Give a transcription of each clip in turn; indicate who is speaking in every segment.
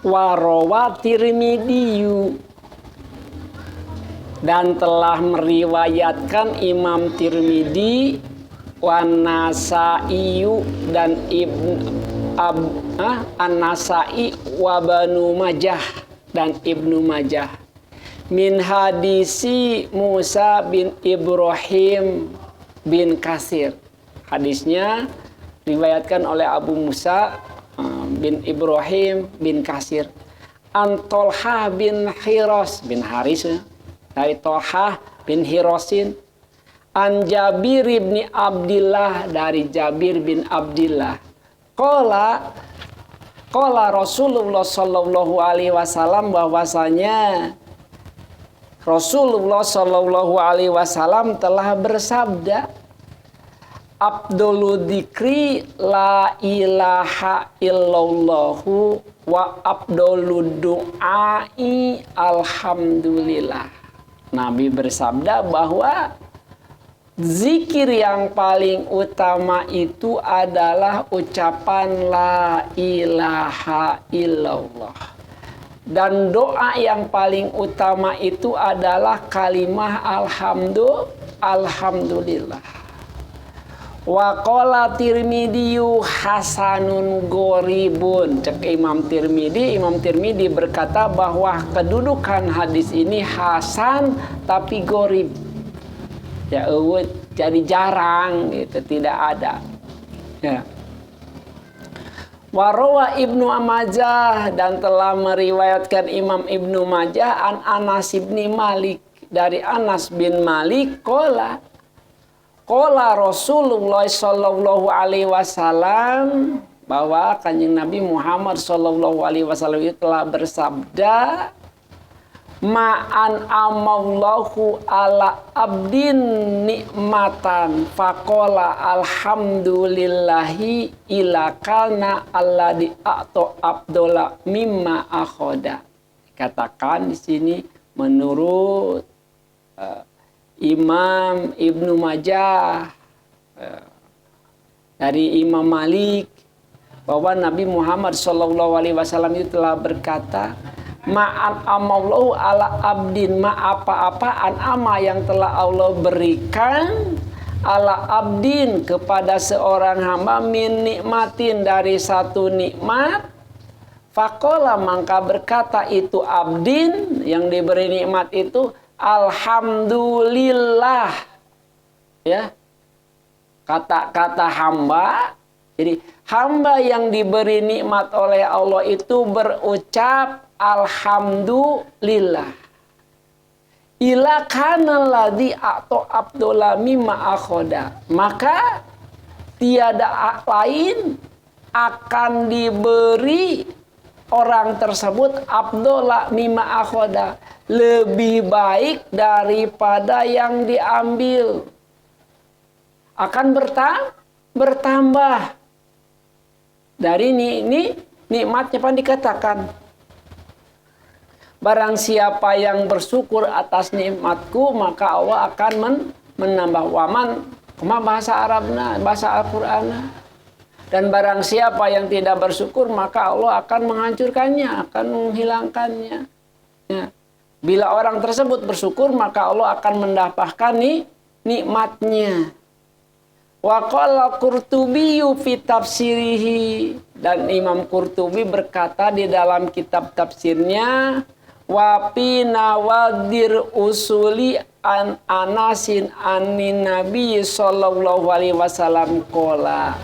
Speaker 1: Warawa Tirmidiyu, dan telah meriwayatkan Imam Tirmidzi, wan Nasaiyu dan An-Nasai, wa Banu Majah dan Ibnu Majah, min hadisi Musa bin Ibrahim bin Kasir. Hadisnya riwayatkan oleh Abu Musa bin Ibrahim bin Kasir, an Tolhah bin Hiros bin Haris, dari Tolhah bin Hirosin, an Jabir bin Abdillah, dari Jabir bin Abdillah, Qala Rasulullah sallallahu alaihi wasallam, bahwasanya Rasulullah sallallahu alaihi wasallam telah bersabda, Abdulul dzikri la ilaha illallahu wa abdulud du'ai alhamdulillah. Nabi bersabda bahwa zikir yang paling utama itu adalah ucapan la ilaha illallah. Dan doa yang paling utama itu adalah kalimah alhamdulillah. Wa qala Tirmidiyu hasanun goribun. Cek Imam Tirmidzi berkata bahwa kedudukan hadis ini hasan tapi gorib. Ya, jadi jarang gitu, tidak ada. Ya. Warawa Ibnu Majah, dan telah meriwayatkan Imam Ibnu Majah an Anas bin Malik, dari Anas bin Malik, Qala Rasulullah sallallahu alaihi wasallam, bahwa Kanjeng Nabi Muhammad sallallahu alaihi wasallam itu telah bersabda, ma'an amallahu ala abdin nikmatan faqala alhamdulillahi ila kana alladhi a'ta abdola mimma akhoda. Katakan di sini menurut Imam Ibnu Majah dari Imam Malik, bahwa Nabi Muhammad SAW itu telah berkata, ma'an amallahu ala abdin, apa-apa an'ama yang telah Allah berikan ala abdin kepada seorang hamba, min nikmatin, dari satu nikmat, faqala, maka berkata itu abdin yang diberi nikmat itu, alhamdulillah. Ya, kata-kata hamba. Jadi hamba yang diberi nikmat oleh Allah itu berucap alhamdulillah. Ila kana ladzi a'ta abdullah mimma akhoda, maka tiada lain akan diberi orang tersebut abdullah mimma akhoda, lebih baik daripada yang diambil, akan bertambah. Dari ini nikmatnya apa dikatakan, barang siapa yang bersyukur atas nikmatku maka Allah akan menambah. Waman, bahasa Arabna, bahasa Al-Qur'an. Dan barang siapa yang tidak bersyukur maka Allah akan menghancurkannya, akan menghilangkannya. Ya. Bila orang tersebut bersyukur maka Allah akan mendapatkan nikmatnya. Wa qala Qurtubi fi tafsirihi, dan Imam Qurtubi berkata di dalam kitab tafsirnya, wa fi nawadir usuli an Anasin anin Nabi sallallahu alaihi wasallam qala,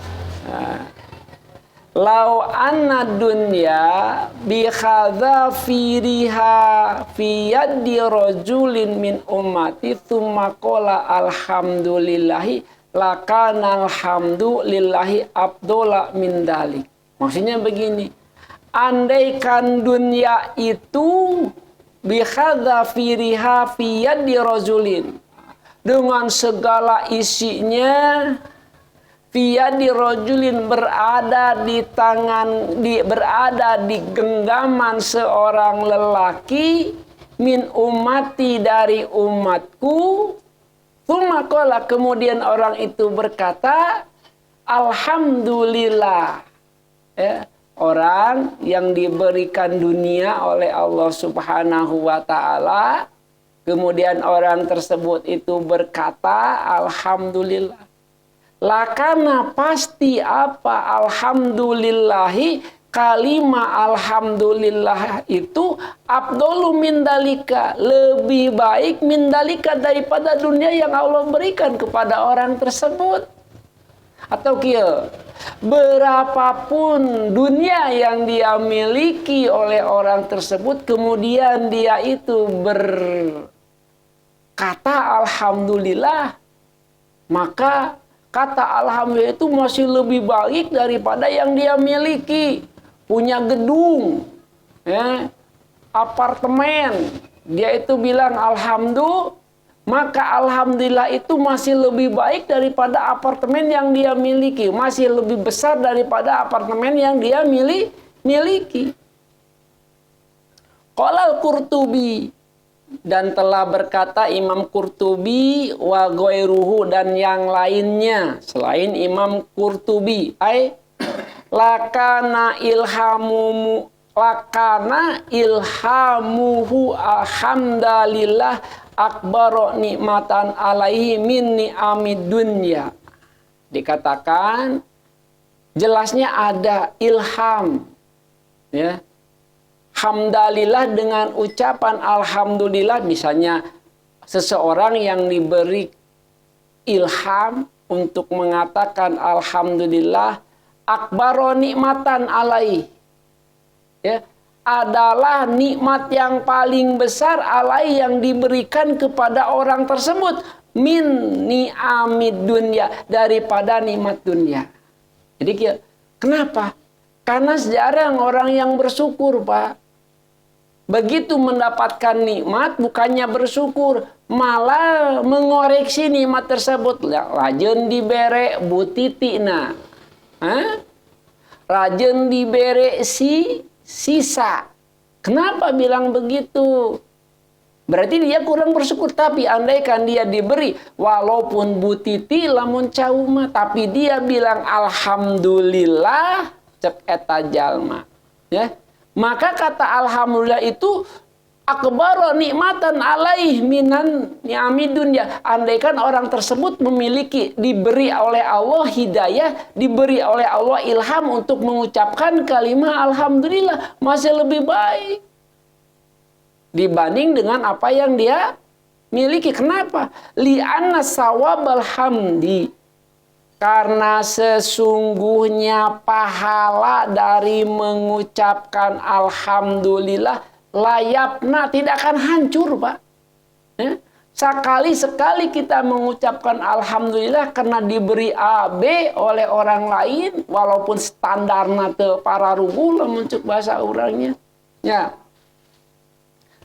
Speaker 1: lau anna dunya bi khadzafiriha fi yadi rajulin min ummati tsumma qala alhamdulillahi lakana alhamdulillahi abdola min dalik. Maksudnya begini, andaikan dunia itu bi khadzafiriha fi yadi rajulin, dengan segala isinya, fiyadi rojulin, berada di genggaman seorang lelaki, min ummati, dari umatku, tsumma kemudian orang itu berkata alhamdulillah, ya, orang yang diberikan dunia oleh Allah Subhanahu wa taala, kemudian orang tersebut itu berkata alhamdulillah. Lakana pasti apa alhamdulillahi, kalimat alhamdulillah itu afdolu min dalika, lebih baik min dalika daripada dunia yang Allah berikan kepada orang tersebut. Atau kia, berapapun dunia yang dia miliki oleh orang tersebut, kemudian dia itu berkata alhamdulillah, maka kata alhamdulillah itu masih lebih baik daripada yang dia miliki. Punya gedung, ya, apartemen, dia itu bilang alhamdulillah, maka alhamdulillah itu masih lebih baik daripada apartemen yang dia miliki, masih lebih besar daripada apartemen yang dia miliki. Qala al-Qurtubi, dan telah berkata Imam Qurtubi wa ghairuhu, dan yang lainnya selain Imam Qurtubi, lakana ilhamuhu alhamdulillah akbar nikmatan alaihi min ni'amid dunya. Dikatakan jelasnya ada ilham, ya. Hamdalillah dengan ucapan alhamdulillah, misalnya seseorang yang diberi ilham untuk mengatakan alhamdulillah, akbar nikmatan alaihi, ya, adalah nikmat yang paling besar alai yang diberikan kepada orang tersebut, min ni'amid dunya, daripada nikmat dunia. Jadi kenapa? Karena jarang orang yang bersyukur, Pak. Begitu mendapatkan nikmat bukannya bersyukur, malah mengoreksi nikmat tersebut. Rajin dibere butitina, rajin dibere sisa. Kenapa bilang begitu? Berarti dia kurang bersyukur. Tapi andaikan dia diberi walaupun butiti lamun cauma, tapi dia bilang alhamdulillah, cek eta jalma, ya. Maka kata alhamdulillah itu akbar nikmatan alaih minan ni'amid dunya. Andaikan orang tersebut memiliki, diberi oleh Allah hidayah, diberi oleh Allah ilham untuk mengucapkan kalimat alhamdulillah, masih lebih baik dibanding dengan apa yang dia miliki. Kenapa? Li'anna sawabal hamdi, karena sesungguhnya pahala dari mengucapkan alhamdulillah layapna, tidak akan hancur, Pak. Ya? Sekali-sekali kita mengucapkan alhamdulillah karena diberi A, B oleh orang lain, walaupun standarna teu para rugu lamun ceuk bahasa urangnya. Ya.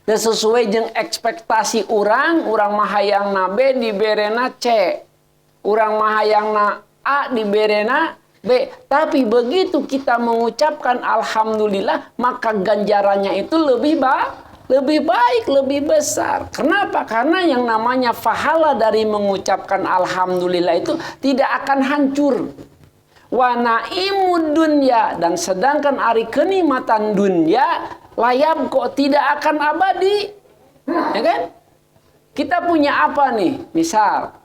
Speaker 1: Dan sesuai jeung ekspektasi orang mah hayangna B diberena C. Orang mah hayangna A diberena B. Tapi begitu kita mengucapkan alhamdulillah, maka ganjarannya itu lebih baik, lebih besar. Kenapa? Karena yang namanya pahala dari mengucapkan alhamdulillah itu tidak akan hancur. Wa naimud dunya, dan sedangkan ari kenikmatan dunia layab kok tidak akan abadi. Ya kan? Kita punya apa nih? Misal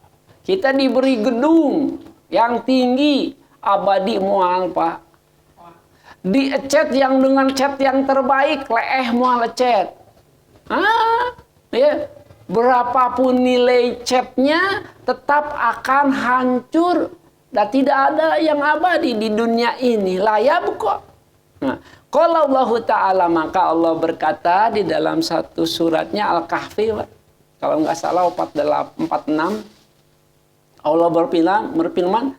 Speaker 1: kita diberi gedung yang tinggi, abadi mual, Pak. Dicat yang dengan cat yang terbaik, leeh mual cat. Ya, berapapun nilai catnya tetap akan hancur dan tidak ada yang abadi di dunia ini. Layab kok. Nah, kalau Allah Ta'ala, maka Allah berkata di dalam satu suratnya Al-Kahfi, kalau nggak salah 46, Allah berfirman,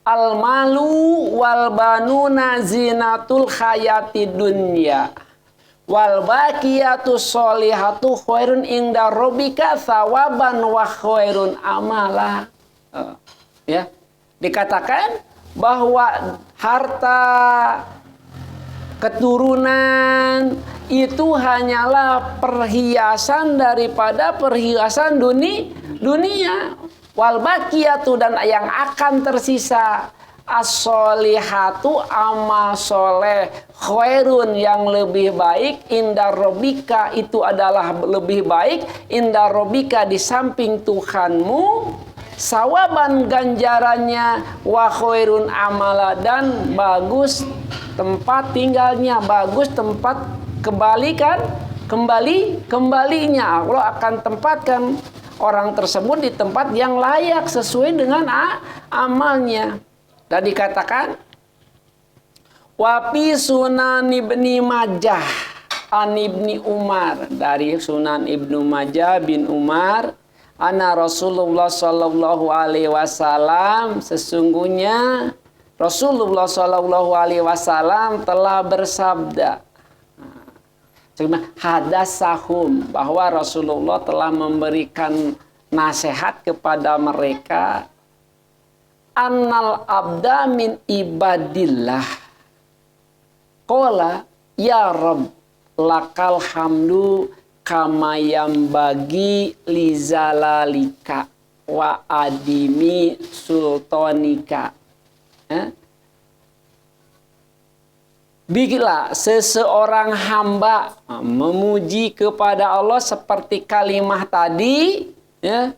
Speaker 1: al-malu wal banuna zinatul hayati dunya wal baqiyatus sholihatu khairun inda rabbika thawaban wa khairun amala. Ya, dikatakan bahwa harta, keturunan itu hanyalah perhiasan daripada perhiasan dunia. Wal baqiyatu, dan yang akan tersisa as-solihatu amal soleh khairun yang lebih baik inda robika itu adalah lebih baik inda robika di samping Tuhanmu sawaban ganjarannya wa khairun amala dan bagus tempat tinggalnya bagus tempat kembalinya Allah akan tempatkan orang tersebut di tempat yang layak sesuai dengan amalnya. Dan dikatakan wapi Sunan Ibni Majah an Ibni Umar dari Sunan Ibnu Majah bin Umar anna Rasulullah sallallahu alaihi wasallam sesungguhnya Rasulullah sallallahu alaihi wasallam telah bersabda hadasahum bahwa Rasulullah telah memberikan nasihat kepada mereka annal abda min ibadillah qala ya Rabb lakal hamdu kama yambagi lizalalika wa adimi sultanika. Bila seseorang hamba memuji kepada Allah seperti kalimah tadi ya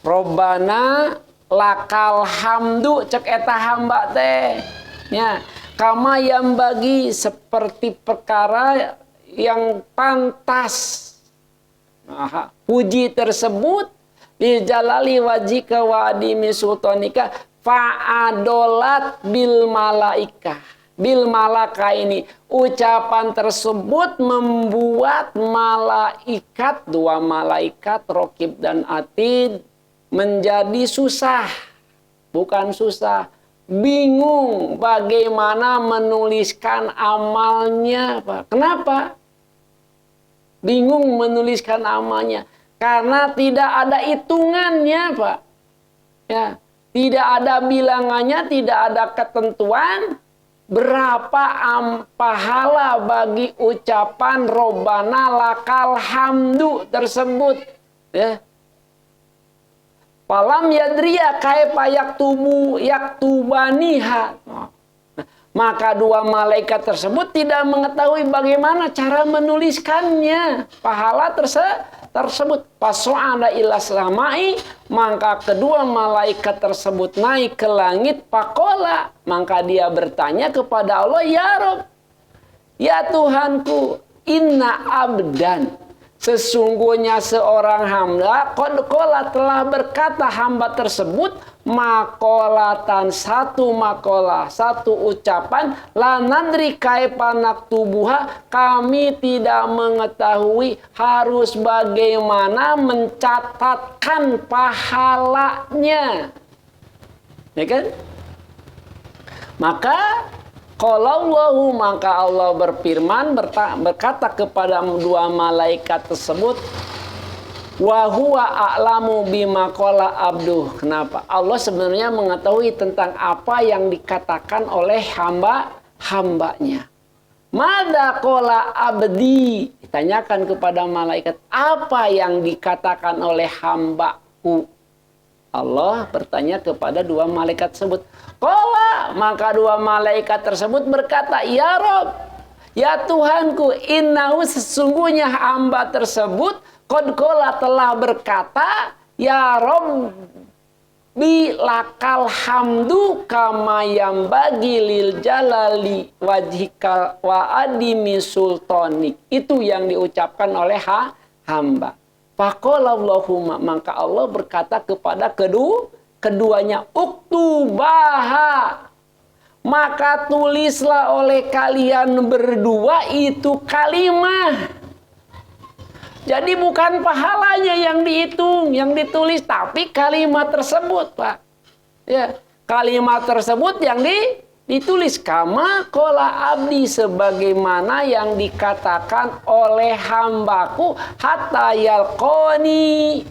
Speaker 1: Robbana lakal hamdu cek eta hamba teh ya kama yang bagi seperti perkara yang pantas puji tersebut di jalali wajika wa adimi sultanika fa'adolat bil malaika bil malaka ini ucapan tersebut membuat malaikat dua malaikat Rokib dan Atid menjadi susah, bukan susah, bingung bagaimana menuliskan amalnya, Pak. Kenapa? Bingung menuliskan amalnya karena tidak ada hitungannya, Pak. Ya, tidak ada bilangannya, tidak ada ketentuan berapa pahala bagi ucapan Robbana lakal hamdu tersebut, ya. Palam yadriya kaifa yaktubaniha. Maka dua malaikat tersebut tidak mengetahui bagaimana cara menuliskannya pahala tersebut. Faso'ada ila samai, maka kedua malaikat tersebut naik ke langit. Pakola, maka dia bertanya kepada Allah, ya Rob, ya Tuhanku, inna abdan. Sesungguhnya seorang hamba qad qala telah berkata hamba tersebut makolatan satu makolah satu ucapan la nadri kaifa naktubuha kami tidak mengetahui harus bagaimana mencatatkan pahalanya, ya kan? Maka Qalallahu maka Allah berfirman berkata kepada dua malaikat tersebut wa huwa a'lamu bima qala abduh. Kenapa? Allah sebenarnya mengetahui tentang apa yang dikatakan oleh hambanya. Mada qala abdi? Ditanyakan kepada malaikat, apa yang dikatakan oleh hambaku? Allah bertanya kepada dua malaikat tersebut. Qala, maka dua malaikat tersebut berkata, ya Rob, ya Tuhanku, innahu sesungguhnya hamba tersebut qad qala telah berkata, ya Rob, bi lakal hamdu kama yang bagi lil jalali wajhika wa adimi sultanik. Itu yang diucapkan oleh hamba. Faqala Allahumma, maka Allah berkata kepada keduanya, uktubaha, maka tulislah oleh kalian berdua itu kalimah. Jadi bukan pahalanya yang dihitung, yang ditulis, tapi kalimat tersebut, Pak. Ya, kalimat tersebut yang ditulis kama qala abdi, sebagaimana yang dikatakan oleh hambaku hatta yalqani,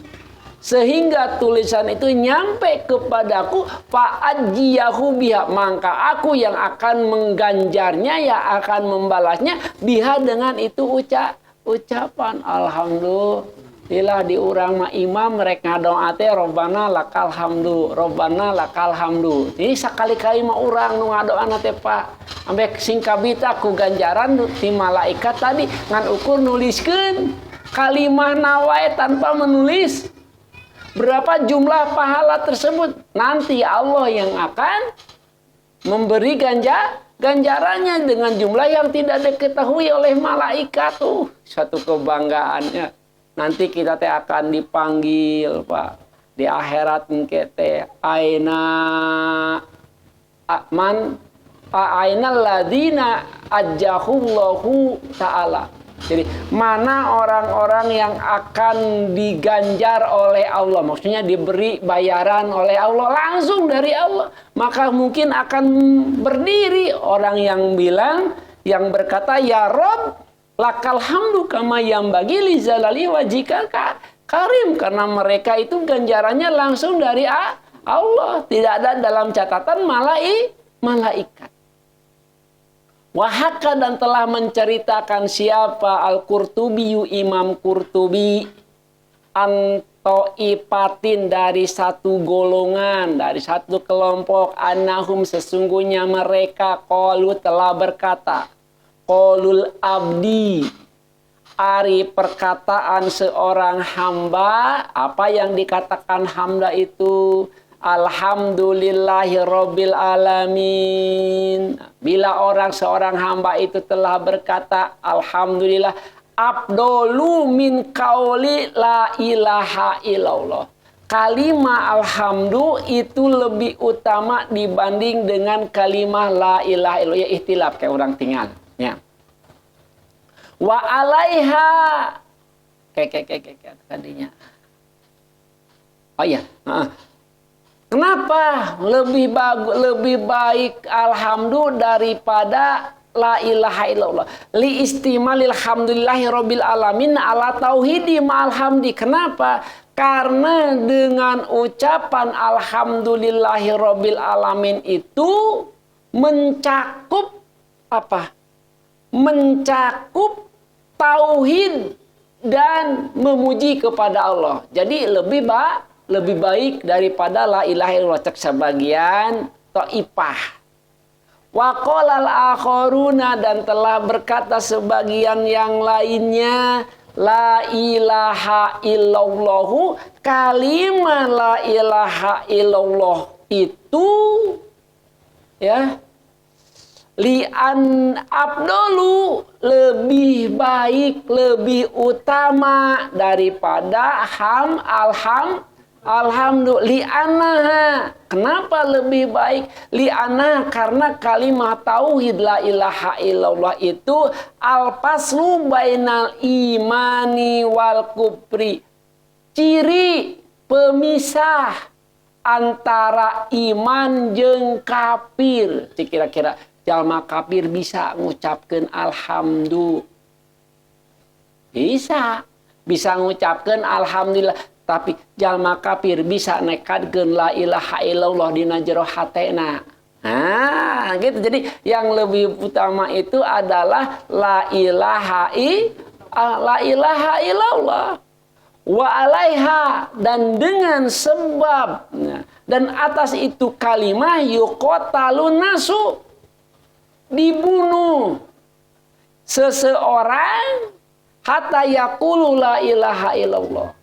Speaker 1: sehingga tulisan itu nyampe kepadaku fa'ajiyahu biha, maka aku yang akan mengganjarnya, yang akan membalasnya biha dengan itu ucapan. Alhamdulillah. Ilah di urang mah imam mereka doa teh Robbana lakal hamdu, Robbana lakal hamdu. Ini sakali-kali mah urang nu ngadoana teh Pak. Ambek singkabita ku ganjaran ti malaikat tadi ngan ukur nuliskeun kalimah nawae tanpa menulis. Berapa jumlah pahala tersebut? Nanti Allah yang akan memberi ganjarannya dengan jumlah yang tidak diketahui oleh malaikat tuh. Satu kebanggaannya. Nanti kita teh akan dipanggil, Pak. Di akhirat engke teh aina ainal ladina ajahullahu ta'ala. Jadi mana orang-orang yang akan diganjar oleh Allah, maksudnya diberi bayaran oleh Allah langsung dari Allah, maka mungkin akan berdiri orang yang bilang, yang berkata ya Rob lakal hamdu kama yang bagi li zalali wajika karim, karena mereka itu ganjarannya langsung dari Allah, tidak ada dalam catatan malaikat. Wahaka dan telah menceritakan siapa Al-Qurtubi, Imam Qurtubi, antoipatin dari satu golongan, dari satu kelompok, annahum sesungguhnya mereka qalu telah berkata, qaulul abdi, ari perkataan seorang hamba. Apa yang dikatakan hamba itu? Alhamdulillahi rabbil alamin. Bila seorang hamba itu telah berkata alhamdulillah, afdolu min qauli la ilaha illallah. Kalimah alhamdu itu lebih utama dibanding dengan kalimah la ilaha illallah. Ya ihtilaf kayak orang tinggal. Ya. Wa alaiha tadinya. Oh iya. Kenapa lebih baik alhamdu daripada la ilaha illallah? Li istimalil hamdulillahi rabbil alamin ala tauhidi ma'al hamdi. Kenapa? Karena dengan ucapan alhamdulillahi rabbil alamin itu mencakup apa? Mencakup tauhid dan memuji kepada Allah. Jadi lebih baik daripada la ilaha illallah. Cek sebagian Taifah. Wa qalal akharuna, dan telah berkata sebagian yang lainnya, la ilaha illallah, kalimah la ilaha illallah itu ya li'an abdolu, lebih baik, lebih utama daripada alhamdulillah. Li'anah, kenapa lebih baik? Li'anah, karena kalimat tauhid la ilaha illallah itu al-faslu bainal imani wal kufri, ciri pemisah antara iman jeung kafir. Kira-kira jalma kafir bisa ngucapkeun alhamdulillah, bisa ngucapkeun alhamdulillah, tapi jalma kafir bisa nekadkeun la ilaha illallah dina jero hatena. Nah, gitu. Jadi yang lebih utama itu adalah la ilaha illallah. Wa alaiha, dan dengan sebabnya dan atas itu kalimah yuqatalun nasu, dibunuh seseorang hatta yaqulu la ilaha illallah,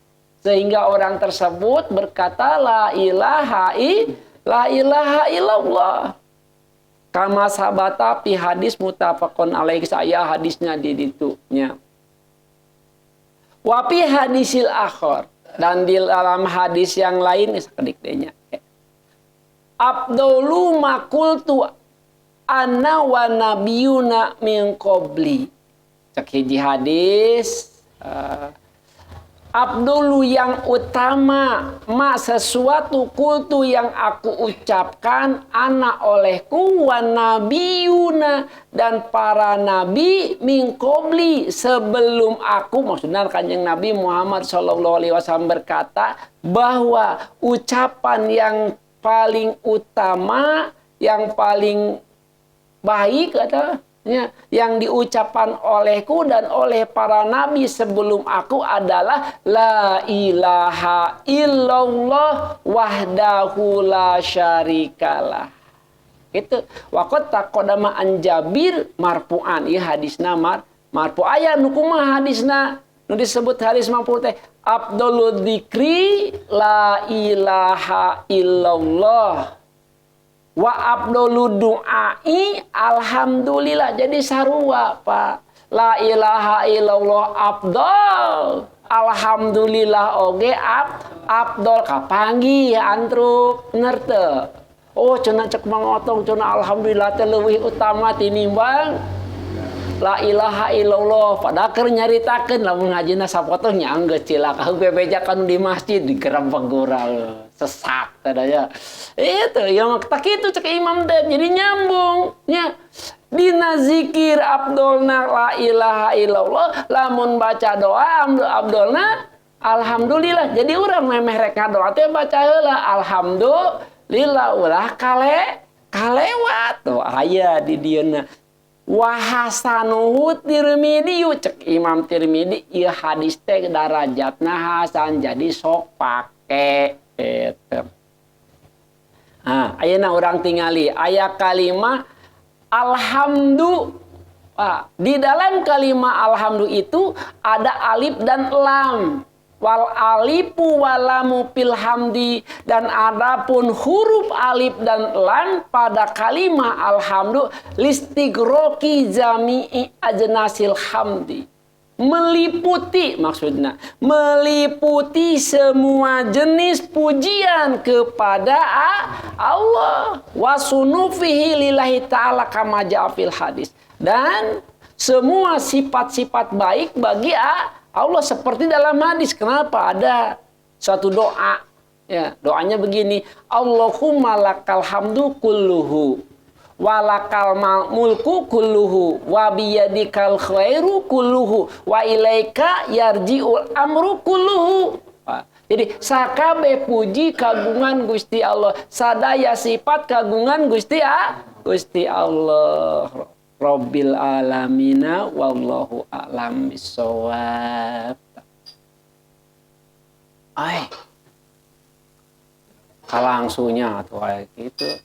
Speaker 1: sehingga orang tersebut berkata la ilaha illallah. Kama sabata fi hadis muttafaqun alaihi, saya hadisnya di ditunya. Wa fi hadisil akhar, dan di dalam hadis yang lain sekediknya. Abdulu makultu ana wa nabiyuna min qabli. Cek hiji hadis, abdulu yang utama, ma sesuatu kultu yang aku ucapkan, ana olehku, wa nabiyuna, dan para nabi min qabli, sebelum aku. Maksudnya Kanjeng Nabi Muhammad SAW berkata bahwa ucapan yang paling utama, yang paling baik atau Ya, yang diucapkan olehku dan oleh para nabi sebelum aku adalah la ilaha illallah wahdahu la syarikalah. Itu waqad taqaddama an Jabir marfu'an, ieu hadisna marfu. Aya nu kumaha hadisna nu disebut hadis marfu teh afdhalul dzikri la ilaha illallah wa abdulud du'ai alhamdulillah. Jadi sarua Pak, la ilaha illallah abdol, alhamdulillah oge abdol. Kapanggih antruk bener teu? Oh cenah cek mangotong cenah alhamdulillah teh leuwih utama tinimbang la ilaha illallah. Padahal keur nyaritakeun lamun ngajina sapoto nya anggeus cilaka bebejakan di masjid digeram penggural sesat tadanya. Itu yang tak kitu cek imam teh jadi nyambung nya. Dina zikir abdolna la ilaha illallah, lamun baca doa abdolna alhamdulillah. Jadi urang memeh rek ngadoa teh baca heula alhamdulillah ulah kalewat tuh aya di dieuna. Wa hasanuhu Tirmidzi, cek Imam Tirmidzi ieu hadis teh darajatna hasan jadi sok pake eta. Ayeuna urang tingali aya kalimah alhamdu. Di dalam kalimah alhamdu itu ada alif dan lam. Wal alifu walamu fil hamdi, dan adapun huruf alif dan lam pada kalimah alhamdu listigroki jami'i ajnasil hamdi, meliputi, maksudnya meliputi semua jenis pujian kepada Allah, wasunufihi lillahi ta'ala kama ja'a fil hadis, dan semua sifat-sifat baik bagi Allah seperti dalam hadis. Kenapa? Ada suatu doa, ya, doanya begini, Allahumma lakal hamdu kulluhu walakal mulku kulluhu wa biyadikal khairu kulluhu wa ilaika yarji'ul amru kulluhu. Jadi sakabe puji kagungan Gusti Allah, sadaya sifat kagungan Gusti Allah. Rabbil alamina wallahu a'lam bissawab. Kalangsunya tuh kayak gitu.